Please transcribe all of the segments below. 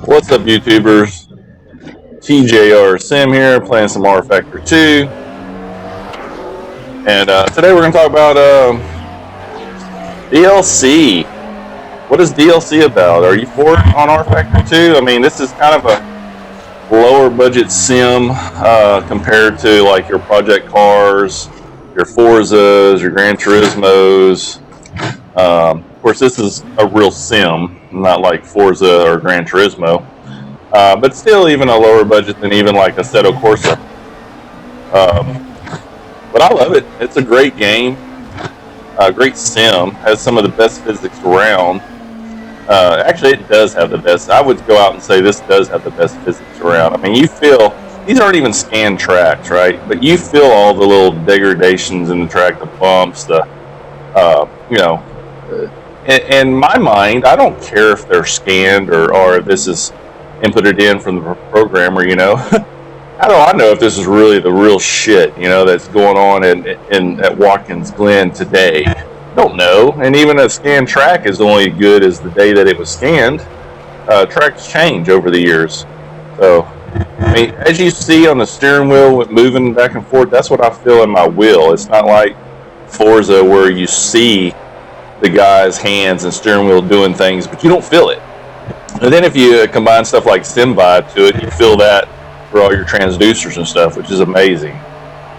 What's up, YouTubers? TJR Sim here, playing some rFactor 2. And today we're going to talk about DLC. What is DLC about? Are you for it on rFactor 2? I mean, this is kind of a lower budget sim compared to like your Project Cars, your Forzas, your Gran Turismos. Of course, this is a real sim, not like Forza or Gran Turismo, but still even a lower budget than even like Assetto Corsa. But I love it. It's a great game, a great sim, has some of the best physics around. Actually, it does have the best. I would go out and say this does have the best physics around. I mean, you feel, these aren't even scanned tracks, right? But you feel all the little degradations in the track, the bumps, the, in my mind, I don't care if they're scanned or if this is inputted in from the programmer, you know. How do I know if this is really the real shit, you know, that's going on at Watkins Glen today? Don't know. And even a scanned track is only good as the day that it was scanned. Tracks change over the years. So, I mean, as you see on the steering wheel moving back and forth, that's what I feel in my wheel. It's not like Forza where you see the guy's hands and steering wheel doing things, but you don't feel it. And then if you combine stuff like SimVibe to it, you feel that for all your transducers and stuff, which is amazing.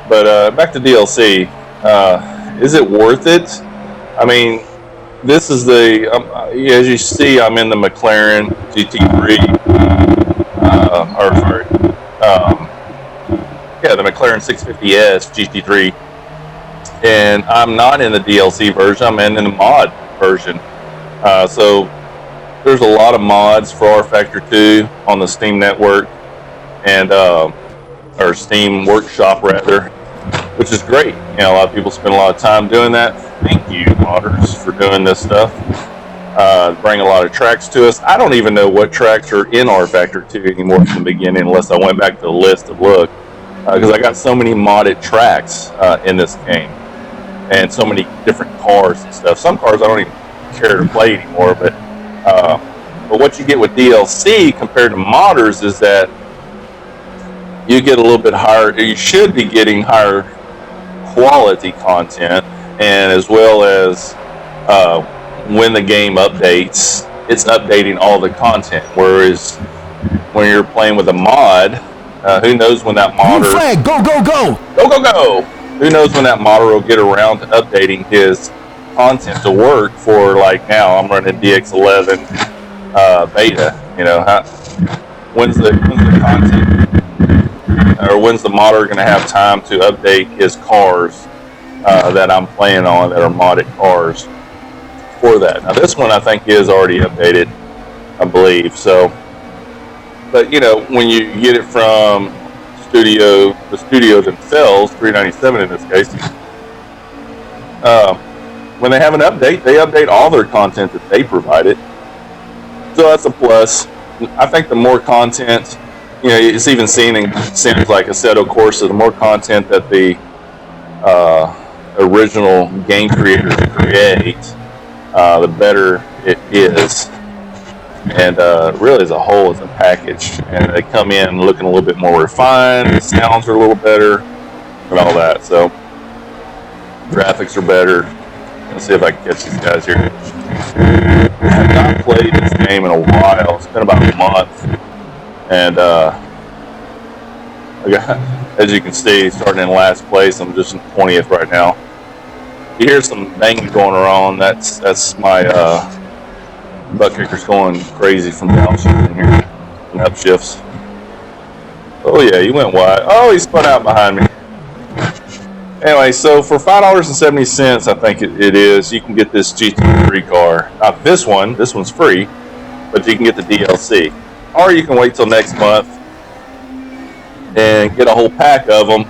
But back to DLC, is it worth it? I mean, this is the, as you see, I'm in the McLaren GT3, the McLaren 650S GT3. And I'm not in the DLC version, I'm in the mod version. So there's a lot of mods for rFactor 2 on the Steam network, and or Steam Workshop rather, which is great. You know, a lot of people spend a lot of time doing that. Thank you, modders, for doing this stuff. Bring a lot of tracks to us. I don't even know what tracks are in rFactor 2 anymore from the beginning, unless I went back to the list to look, because I got so many modded tracks in this game. And so many different cars and stuff. Some cars I don't even care to play anymore, but what you get with DLC compared to modders is that you get a little bit higher, you should be getting higher quality content, and as well as when the game updates, it's updating all the content, whereas when you're playing with a mod, who knows when that modder... Flag, go, go, go! Go, go, go! Who knows when that modder will get around to updating his content to work for, like now, I'm running DX11 beta. You know, when's the content, or when's the modder going to have time to update his cars that I'm playing on that are modded cars for that? Now, this one I think is already updated, I believe. So, but you know, when you get it from the studio themselves, $397 in this case. When they have an update, they update all their content that they provided. So that's a plus. I think the more content, you know, it's even seen in sims like Assetto Corsa, the more content that the original game creators create, the better it is. And really as a whole, as a package, and they come in looking a little bit more refined, the sounds are a little better, and all that. So graphics are better. Let's see if I can catch these guys here. I have not played this game in a while. It's been about a month, and as you can see, starting in last place, I'm just in 20th right now. You hear some banging going around. That's my butt kicker's going crazy from downshifting here and upshifts. Oh yeah, he went wide. Oh, he spun out behind me. Anyway, so for $5.70, I think it is, you can get this GT3 car. Not this one's free, but you can get the DLC. Or you can wait till next month and get a whole pack of them.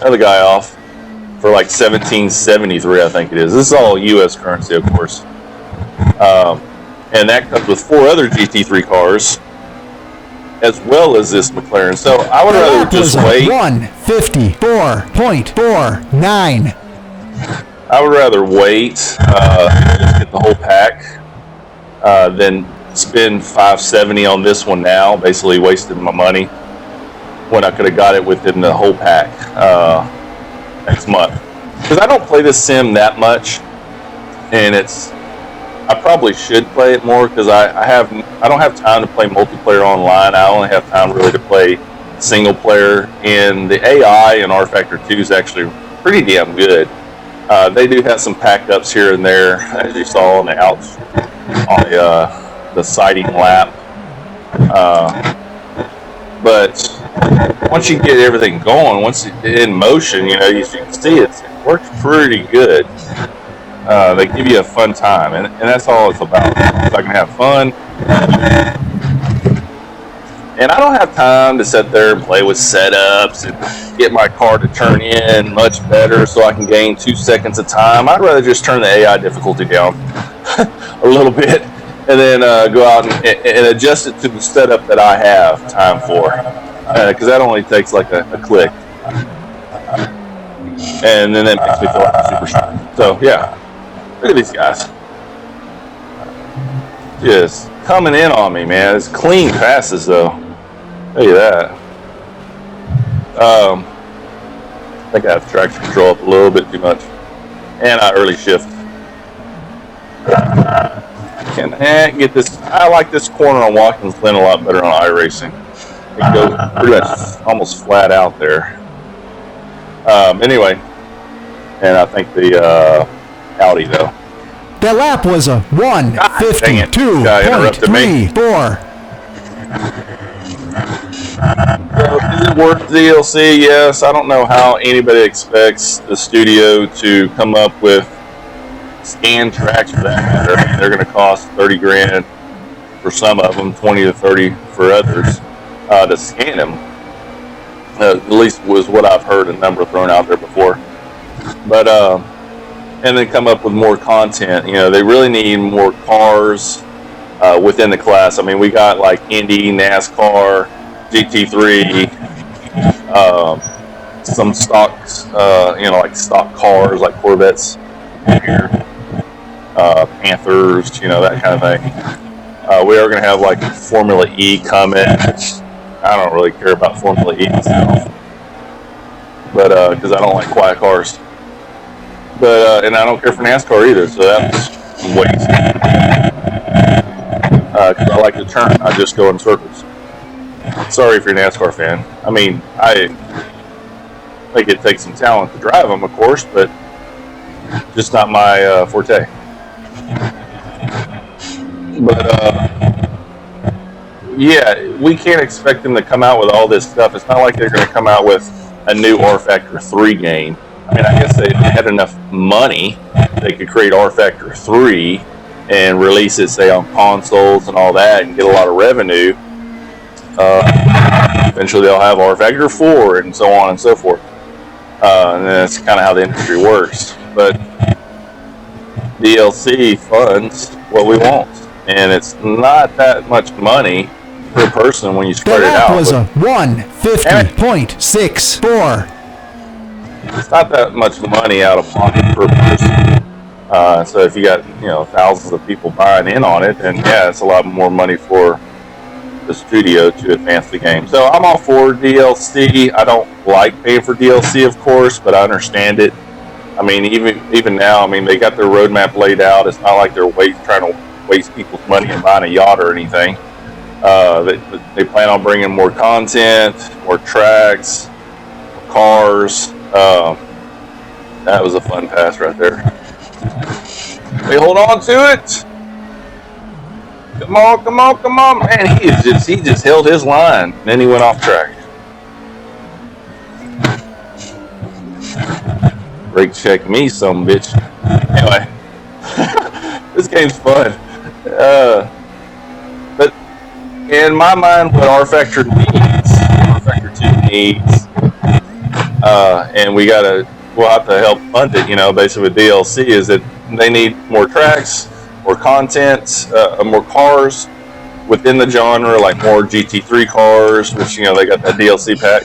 Another guy off for like $17.73, I think it is. This is all US currency, of course. And that comes with 4 other GT3 cars, as well as this McLaren. So I would rather just wait. 154.49. I would rather wait, just get the whole pack, than spend $570 on this one now, basically wasted my money when I could have got it within the whole pack next month. Because I don't play this sim that much, and I probably should play it more because I don't have time to play multiplayer online. I only have time really to play single player, and the AI in rFactor 2 is actually pretty damn good. They do have some pack ups here and there, as you saw on the sighting lap. But once you get everything going, once it's in motion, you can see it works pretty good. They give you a fun time, and that's all it's about. So I can have fun. And I don't have time to sit there and play with setups and get my car to turn in much better so I can gain 2 seconds of time. I'd rather just turn the AI difficulty down a little bit and then go out and adjust it to the setup that I have time for. Because that only takes like a click. And then that makes me feel like a superstar. So, yeah. Look at these guys. Just coming in on me, man. It's clean passes, though. Look at that. I think I have traction control up a little bit too much. And I early shift. Can get this. I like this corner on Watkins Glen a lot better on iRacing. It goes pretty much almost flat out there. Anyway, and I think the Audi though. The lap was a 1:52.34. Is it worth DLC? Yes. I don't know how anybody expects the studio to come up with scan tracks for that. They're going to cost $30,000 for some of them, 20 to 30 for others to scan them. At least was what I've heard a number thrown out there before. But and then come up with more content. They really need more cars within the class. I mean, we got like Indy, NASCAR, GT3, some stocks, like stock cars, like Corvettes here, Panthers, that kind of thing. We are going to have like Formula E coming. I don't really care about Formula E myself, but because I don't like quiet cars. But and I don't care for NASCAR either, so that's waste. Because I like to turn, I just go in circles. Sorry if you're a NASCAR fan. I mean, I think it takes some talent to drive them, of course, but just not my forte. But yeah, we can't expect them to come out with all this stuff. It's not like they're going to come out with a new rFactor 3 game. I mean, I guess they had enough money, they could create rFactor 3 and release it, say, on consoles and all that and get a lot of revenue. Eventually they'll have rFactor 4 and so on and so forth. And that's kind of how the industry works. But DLC funds what we want. And it's not that much money per person when you spread it out. That was a 150.64. It's not that much money out of pocket per person. So if you got thousands of people buying in on it, then yeah, it's a lot more money for the studio to advance the game. So I'm all for DLC. I don't like paying for DLC, of course, but I understand it. I mean, even now, I mean, they got their roadmap laid out. It's not like they're trying to waste people's money and buying a yacht or anything. They plan on bringing more content, more tracks, more cars. That was a fun pass right there. We hold on to it. Come on, man! He just held his line, and then he went off track. Brake check me, some bitch. Anyway, this game's fun. But in my mind, what rFactor needs, rFactor 2 needs, and we'll have to help fund it, basically with DLC, is that they need more tracks, more content, more cars within the genre, like more GT3 cars, which, they got that DLC pack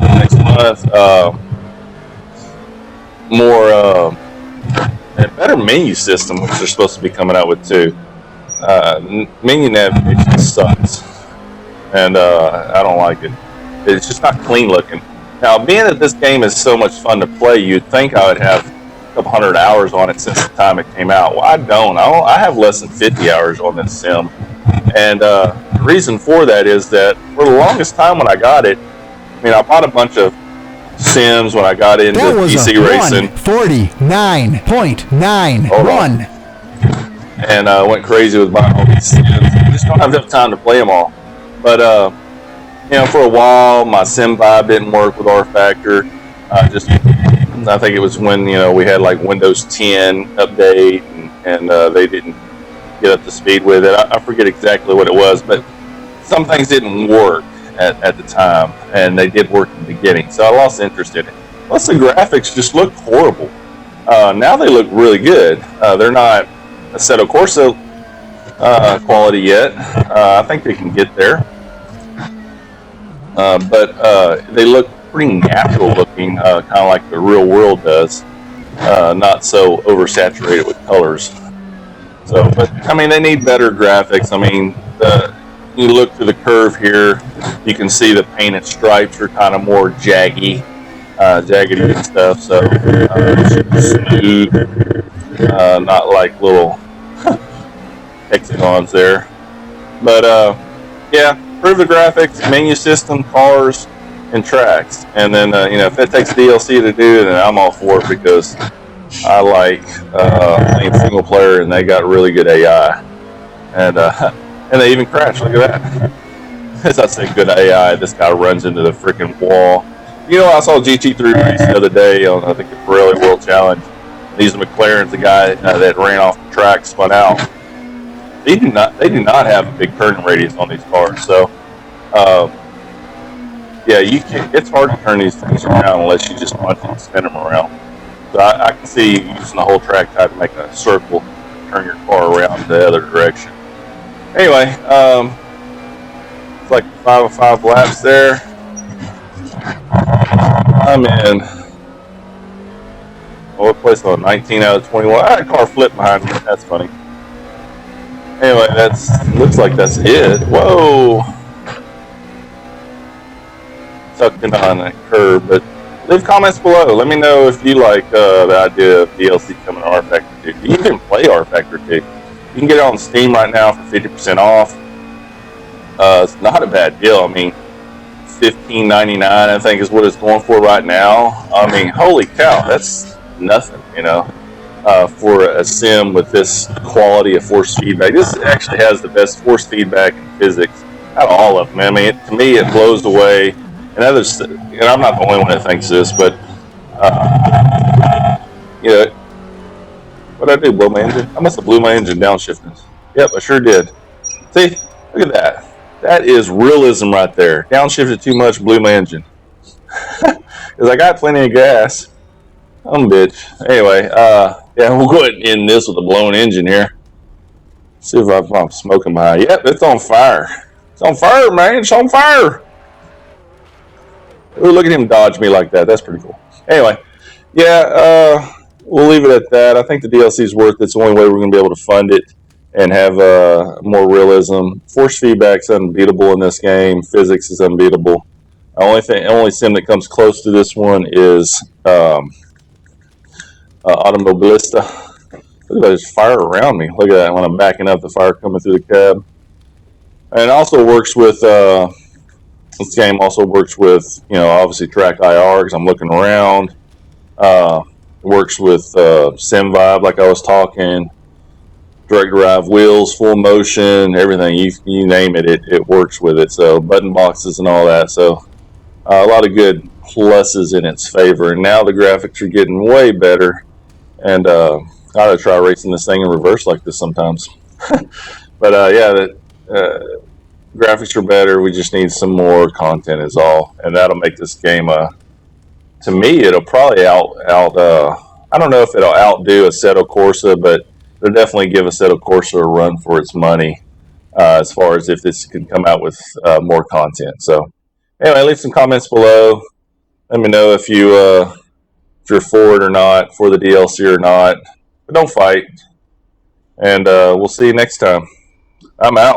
next month. More, and better menu system, which they're supposed to be coming out with too. menu navigation sucks, and I don't like it. It's just not clean looking. Now, being that this game is so much fun to play, you'd think I would have a couple hundred hours on it since the time it came out. Well, I don't. I have less than 50 hours on this sim. And the reason for that is that for the longest time when I got it, I mean, I bought a bunch of sims when I got into PC racing. 149.91. And went crazy with buying all these sims. I just don't have enough time to play them all. But, you know, for a while, my sim vibe didn't work with rFactor. I think it was when, you know, we had like Windows 10 update and they didn't get up to speed with it. I forget exactly what it was, but some things didn't work at the time, and they did work in the beginning, so I lost interest in it. Plus, the graphics just look horrible. Now they look really good. They're not Assetto Corsa quality yet. I think they can get there, but they look pretty natural looking, kind of like the real world does, not so oversaturated with colors. So, but I mean, they need better graphics. I mean, you look through the curve here, you can see the painted stripes are kind of more jaggedy and stuff. So, smooth, not like little hexagons there. But yeah, improve the graphics, menu system, cars, and tracks. And then you know, if that takes DLC to do, then I'm all for it because I like playing single player, and they got really good AI, and they even crash. Look at that! As I say, good AI. This guy runs into the freaking wall. You know, I saw GT3 race the other day on I think the Pirelli World Challenge. These McLarens, the guy that ran off the track, spun out. They do not have a big turning radius on these cars, so yeah, you can. It's hard to turn these things around unless you just punch and spin them around. So I can see you using the whole track type to make a circle, turn your car around the other direction. Anyway, it's like 5 of 5 laps there. I'm in. What place on 19 out of 21? I had a car flip behind me. That's funny. Anyway, looks like that's it. Whoa! Tucked in on that curb, but leave comments below. Let me know if you like the idea of DLC coming to rFactor 2. Do you even play rFactor 2? You can get it on Steam right now for 50% off. It's not a bad deal. I mean, $15.99 I think is what it's going for right now. I mean, holy cow, that's nothing, you know, for a sim with this quality of force feedback. This actually has the best force feedback in physics out of all of them. I mean, to me, it blows away. And others, and I'm not the only one that thinks this, but you know, what did I do? Blow my engine? I must have blew my engine downshifting. Yep, I sure did. See, look at that. That is realism right there. Downshifted too much, blew my engine. Because I got plenty of gas. I'm a bitch. Anyway, yeah, we'll go ahead and end this with a blown engine here. See if I'm smoking behind. Yep, it's on fire. It's on fire, man. It's on fire. Ooh, look at him dodge me like that. That's pretty cool. Anyway, yeah, we'll leave it at that. I think the DLC is worth it. It's the only way we're going to be able to fund it and have more realism. Force feedback's unbeatable in this game. Physics is unbeatable. The only sim that comes close to this one is Automobilista. Look at that, there's fire around me. Look at that when I'm backing up, the fire coming through the cab. And it also works with... this game also works with, you know, obviously track IR because I'm looking around. Works with Sim Vibe, like I was talking. Direct drive wheels, full motion, everything. You name it, it works with it. So button boxes and all that. So a lot of good pluses in its favor. And now the graphics are getting way better. And I ought to try racing this thing in reverse like this sometimes. But yeah, graphics are better. We just need some more content is all, and that'll make this game to me it'll probably I don't know if it'll outdo Assetto Corsa, but it'll definitely give Assetto Corsa a run for its money as far as if this can come out with more content. So anyway, leave some comments below. Let me know if you're for it or not, for the DLC or not, but don't fight, and we'll see you next time. I'm out.